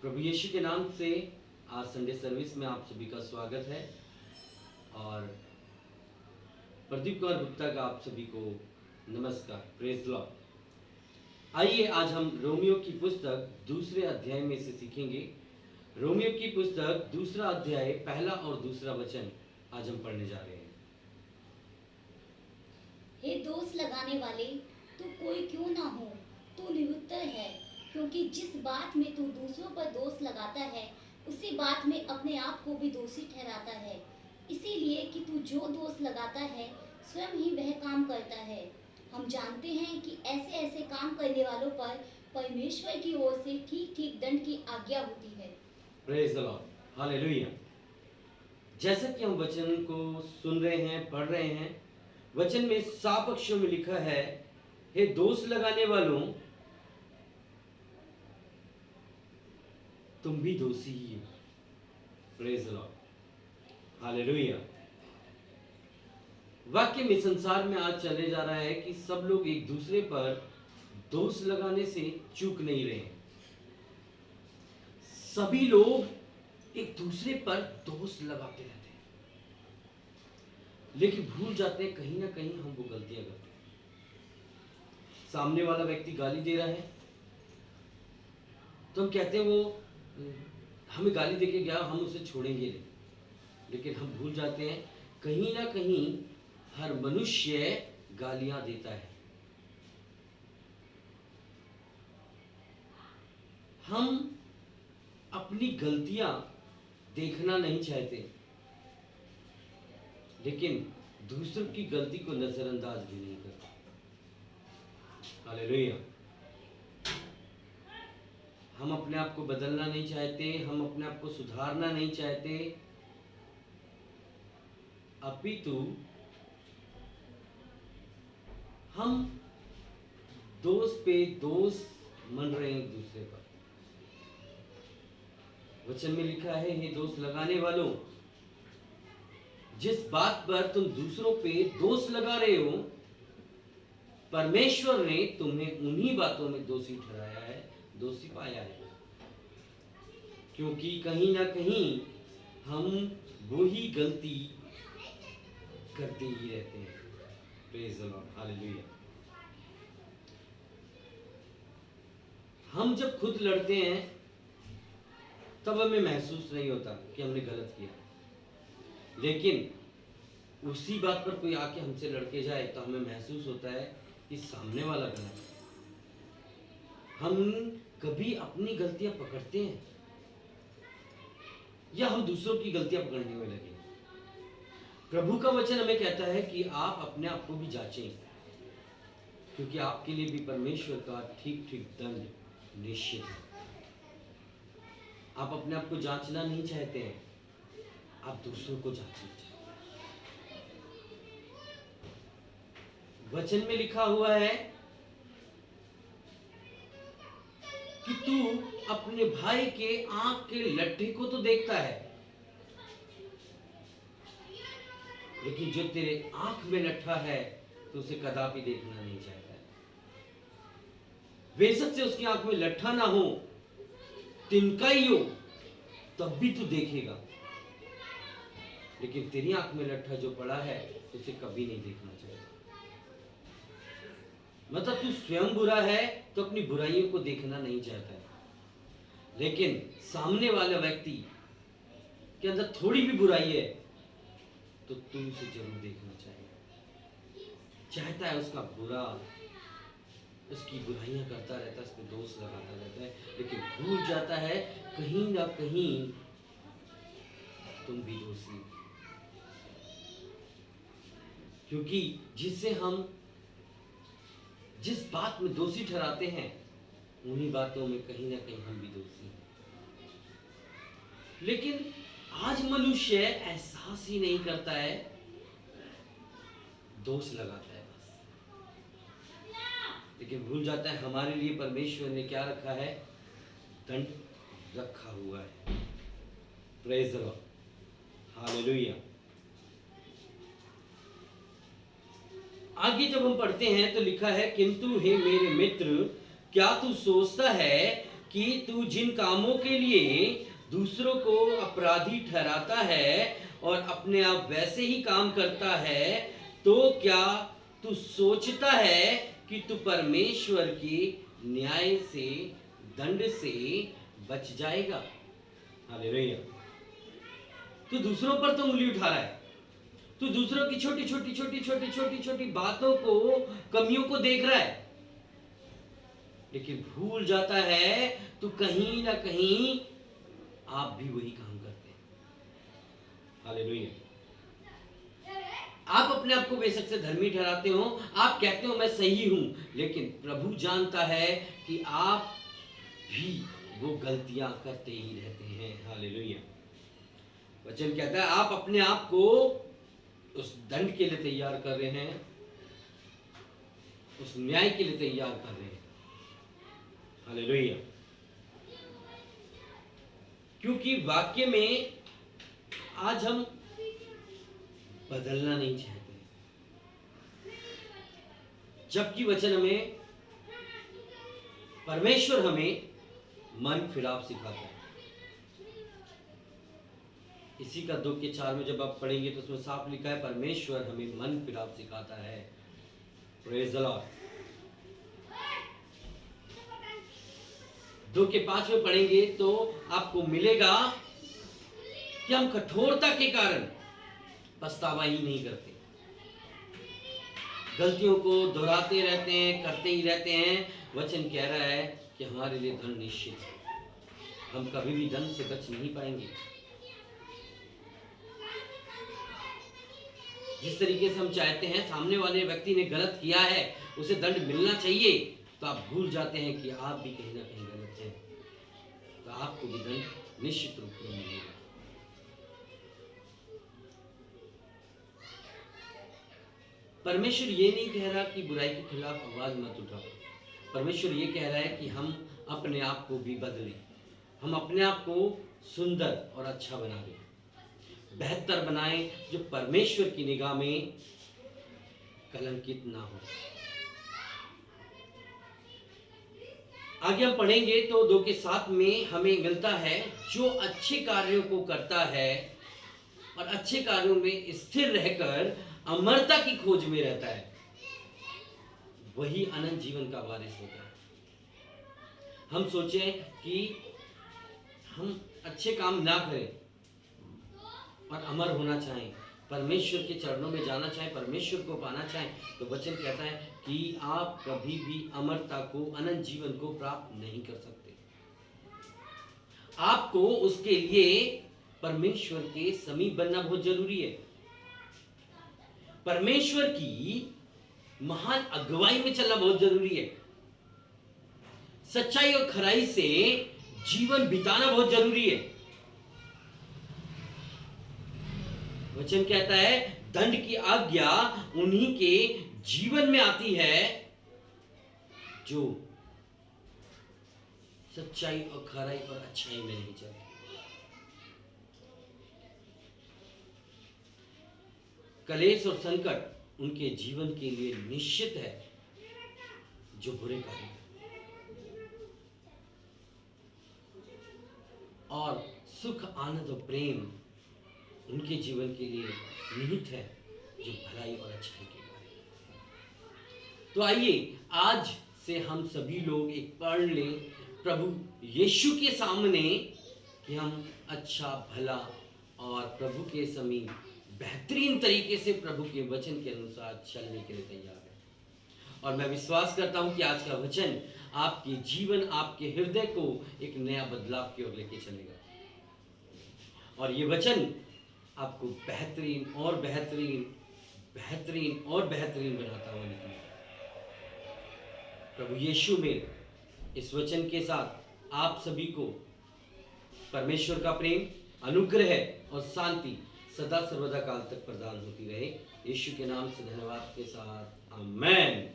प्रभु यीशु के नाम से आज संडे सर्विस में आप सभी का स्वागत है और प्रदीप कुमार गुप्ता का आप सभी को नमस्कार। Praise the Lord. आइए आज हम रोमियो की पुस्तक दूसरे अध्याय में से सीखेंगे। रोमियो की पुस्तक दूसरा अध्याय पहला और दूसरा वचन आज हम पढ़ने जा रहे हैं। हे दोष लगाने वाले, तू कोई क्यों ना हो, तू निरुत्तर है, क्योंकि जिस बात में तू दूसरों पर दोष लगाता है उसी बात में अपने आप को भी दोषी ठहराता है। इसीलिए कि तू जो दोष लगाता है स्वयं ही वह काम करता है। हम जानते हैं कि ऐसे ऐसे काम करने वालों पर परमेश्वर की ओर से ठीक ठीक दंड की आज्ञा होती है। Praise the Lord, hallelujah. जैसा कि हम वचन को सुन रहे हैं, पढ़ रहे हैं, वचन में साफ अक्षरों में लिखा है, हे दोष लगाने वालों, तुम भी दोषी ही हो। Praise the Lord, hallelujah. वाक्य में संसार में आज चले जा रहा है कि सब लोग एक दूसरे पर दोष लगाने से चूक नहीं रहे। सभी लोग एक दूसरे पर दोष लगाते रहते हैं, लेकिन भूल जाते हैं कहीं ना कहीं हम वो गलतियां करते हैं। सामने वाला व्यक्ति गाली दे रहा है तो हम कहते हैं वो हमें गाली देके गया, हम उसे छोड़ेंगे नहीं। लेकिन हम भूल जाते हैं कहीं ना कहीं हर मनुष्य गालियां देता है। हम अपनी गलतियां देखना नहीं चाहते, लेकिन दूसरों की गलती को नजरअंदाज भी नहीं करते। हालेलुया। हम अपने आप को बदलना नहीं चाहते, हम अपने आप को सुधारना नहीं चाहते, अपितु हम दोष पे दोष मन रहे हैं एक दूसरे पर। वचन में लिखा है, हे दोष लगाने वालों, जिस बात पर तुम दूसरों पे दोष लगा रहे हो, परमेश्वर ने तुम्हें उन्हीं बातों में दोषी ठहराया है, दोषी पाया है। क्योंकि कहीं ना कहीं हम वही गलती करते ही रहते हैं। Praise the Lord, hallelujah. हम जब खुद लड़ते हैं तब हमें महसूस नहीं होता कि हमने गलत किया, लेकिन उसी बात पर कोई आके हमसे लड़के जाए तो हमें महसूस होता है कि सामने वाला गलत है। हम कभी अपनी गलतियां पकड़ते हैं या हम दूसरों की गलतियां पकड़ने में लगे। प्रभु का वचन हमें कहता है कि आप अपने आप को भी जांचें, क्योंकि आपके लिए भी परमेश्वर का ठीक ठीक दंड निश्चित है। आप अपने आप को जांचना नहीं चाहते हैं, आप दूसरों को जांचना चाहते हैं। वचन में लिखा हुआ है कि तू अपने भाई के आंख के लट्ठे को तो देखता है, लेकिन जो तेरे आंख में लट्ठा है तो उसे कदापि देखना नहीं चाहता है। बेशक से उसकी आंख में लट्ठा ना हो, तिनका ही हो, तब भी तू देखेगा, लेकिन तेरी आंख में लट्ठा जो पड़ा है उसे कभी नहीं देखना चाहिए। मतलब तू स्वयं बुरा है तो अपनी बुराइयों को देखना नहीं चाहता है, लेकिन सामने वाले व्यक्ति के अंदर थोड़ी भी बुराई है तो तू उसे जरूर देखना चाहिए। चाहता है उसका बुरा, उसकी बुराइयां करता रहता है, उस पर दोष लगाता रहता है, लेकिन भूल जाता है कहीं ना कहीं तुम भी दोषी हो। क्योंकि जिस बात में दोषी ठहराते हैं उन्हीं बातों में कहीं ना कहीं हम भी दोषी हैं। लेकिन आज मनुष्य एहसास ही नहीं करता है, दोष लगाता है बस, लेकिन भूल जाता है हमारे लिए परमेश्वर ने क्या रखा है, दंड रखा हुआ है। Praise the Lord, hallelujah. आगे जब हम पढ़ते हैं तो लिखा है, किंतु हे मेरे मित्र, क्या तू सोचता है कि तू जिन कामों के लिए दूसरों को अपराधी ठहराता है और अपने आप वैसे ही काम करता है, तो क्या तू सोचता है कि तू परमेश्वर के न्याय से, दंड से बच जाएगा? हालेलुया। तू दूसरों पर तो उंगली उठा रहा है, तू दूसरों की छोटी छोटी बातों को, कमियों को देख रहा है, लेकिन भूल जाता है तू कहीं ना कहीं आप भी वही काम करते हैं। हालेलुया। आप अपने आप को बेशक से धर्मी ठहराते हो, आप कहते हो मैं सही हूं, लेकिन प्रभु जानता है कि आप भी वो गलतियां करते ही रहते हैं। हालेलुया। वचन कहता है आप अपने आप को उस दंड के लिए तैयार कर रहे हैं, उस न्याय के लिए तैयार कर रहे हैं। हालेलुया। क्योंकि वाक्य में आज हम बदलना नहीं चाहते, जबकि वचन हमें, परमेश्वर हमें मन फिराव सिखाता है। इसी का 2:4 में जब आप पढ़ेंगे तो उसमें साफ लिखा है परमेश्वर हमें मन फिराव सिखाता है। Praise the Lord. 2:5 में पढ़ेंगे तो आपको मिलेगा कि हम कठोरता के कारण पछतावा ही नहीं करते, गलतियों को दोहराते रहते हैं, करते ही रहते हैं। वचन कह रहा है कि हमारे लिए धन निश्चित है, हम कभी भी धन से बच नहीं पाएंगे। जिस तरीके से हम चाहते हैं सामने वाले व्यक्ति ने गलत किया है, उसे दंड मिलना चाहिए, तो आप भूल जाते हैं कि आप भी कहीं ना कहीं गलत हैं, तो आपको भी दंड निश्चित रूप में मिलेगा। परमेश्वर ये नहीं कह रहा कि बुराई के खिलाफ आवाज मत उठाओ। परमेश्वर ये कह रहा है कि हम अपने आप को भी बदलें, हम अपने आप को सुंदर और अच्छा बना दें, बेहतर बनाएं, जो परमेश्वर की निगाह में कलंकित ना हो। आगे हम पढ़ेंगे तो 2:7 में हमें मिलता है जो अच्छे कार्यों को करता है और अच्छे कार्यों में स्थिर रहकर अमरता की खोज में रहता है, वही अनंत जीवन का वारिस होता है। हम सोचें कि हम अच्छे काम ना करें और अमर होना चाहें, परमेश्वर के चरणों में जाना चाहें, परमेश्वर को पाना चाहें, तो वचन कहता है कि आप कभी भी अमरता को, अनंत जीवन को प्राप्त नहीं कर सकते। आपको उसके लिए परमेश्वर के समीप बनना बहुत जरूरी है, परमेश्वर की महान अगुवाई में चलना बहुत जरूरी है, सच्चाई और खराई से जीवन बिताना बहुत जरूरी है। वचन कहता है दंड की आज्ञा उन्हीं के जीवन में आती है जो सच्चाई और खराई और अच्छाई में नहीं चलते। कलेश और संकट उनके जीवन के लिए निश्चित है, जो बुरे कार्य और सुख, आनंद और प्रेम उनके जीवन के लिए निहित है, जो भलाई और अच्छाई के बारे में। तो आइए आज से हम सभी लोग एक पढ़ लें प्रभु यीशु के सामने कि हम अच्छा, भला और प्रभु के समीप बेहतरीन तरीके से प्रभु के वचन के अनुसार चलने के लिए तैयार है। और मैं विश्वास करता हूं कि आज का वचन आपके जीवन, आपके हृदय को एक नया बदलाव की ओर लेके चलेगा, और ये वचन आपको बेहतरीन और बेहतरीन, बेहतरीन और बेहतरीन बनाता हुआ निकलेगा। प्रभु यीशु में इस वचन के साथ आप सभी को परमेश्वर का प्रेम, अनुग्रह और शांति सदा सर्वदा काल तक प्रदान होती रहे। यीशु के नाम से धन्यवाद के साथ आमेन।